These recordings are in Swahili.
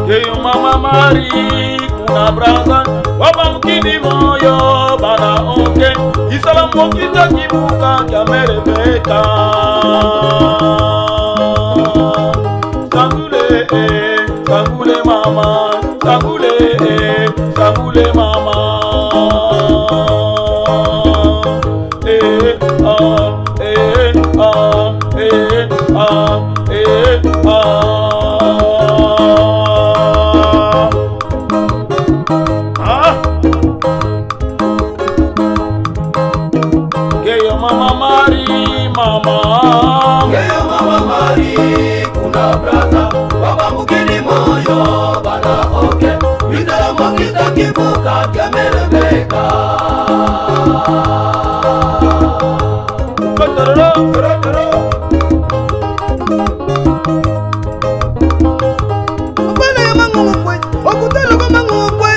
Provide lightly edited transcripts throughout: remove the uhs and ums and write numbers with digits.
Keyo mama Mari kuna braza wapa mkini moyo bana oke isala mwokita kibuka kya merebeka Sangule sangule mama sangule mama Keyo mama Mari kuna braza wapa mkini moyo bana oke Wizara mwakita kibuka kya merebeka Abana ya mangungwe okutalo kwa mangungwe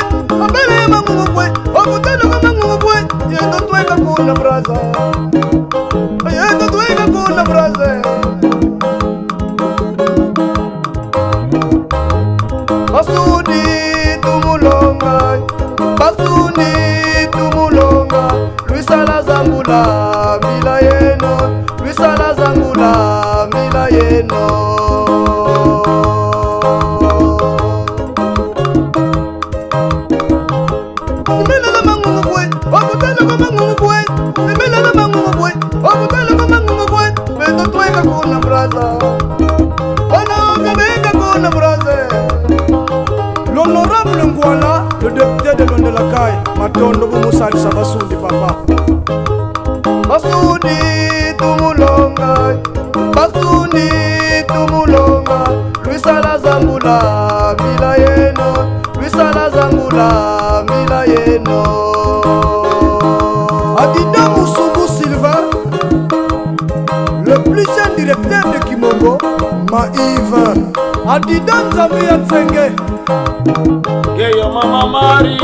Abana ya mangungwe okutalo kwa mangungwe Yendo tweka kuna braza Yendo tweka kuna braza Basudi tumulonga Luisala zangula mila yeno Luisala zangula mila yeno Mila la mangungwe okutalo kwa mangungwe Mila la mangungwe okutalo kwa mangungwe Bendo tweka kuna braza L'honorable Ngwala, le député de Londelakai, Matondo Boussali Sabasudi papa. Basudi tumulonga, Luisala zangula mila yeno, Adida Moussoumbou Sylvain, le plus jeune directeur de Kimongo, Maïve, Adida Nzambia Tsenge. Keyo mama Mari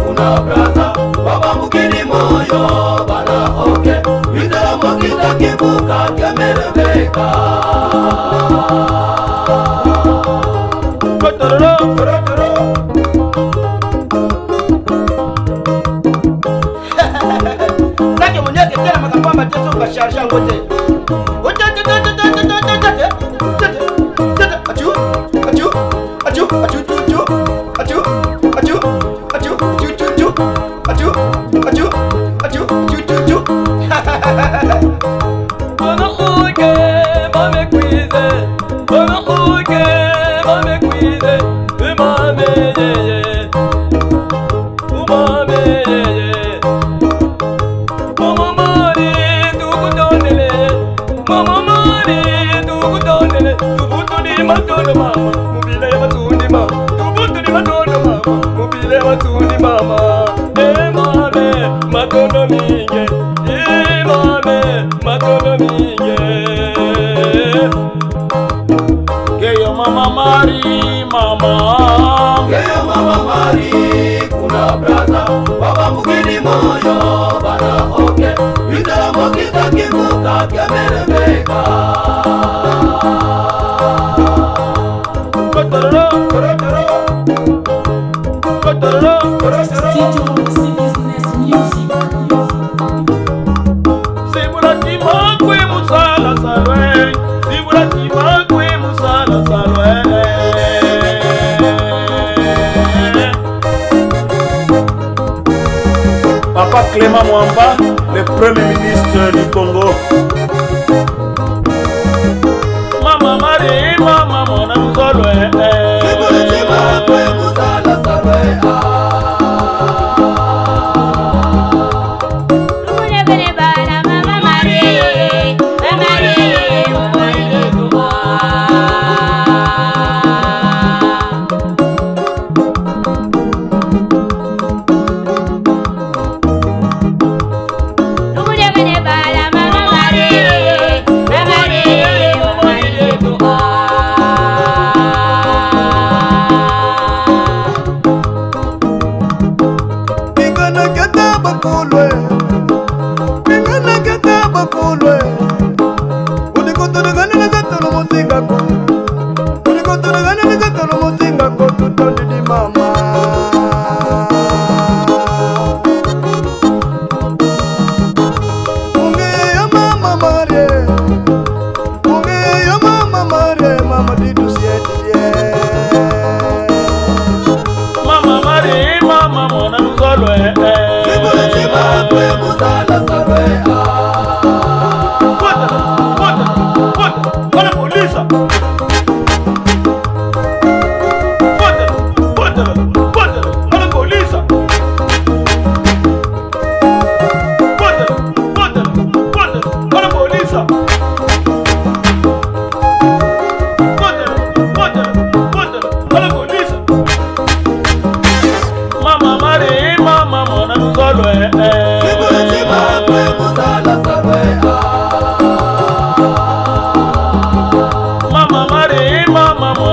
kuna braza wapa mkini moyo bana oke Wizara mwakita kibuka kya merebeka Sake mwenyeke tena makapamba teso kasharsha ngote Keyo mama Mari kuna braza wapa mkini moyo bana oke Wizara mwakita kibuka kya merebeka Papa Clément Mwamba, le premier ministre du Congo. Mama Mari, mama mwana mzolwe Sibula kwe musala salwe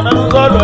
bana nuzolo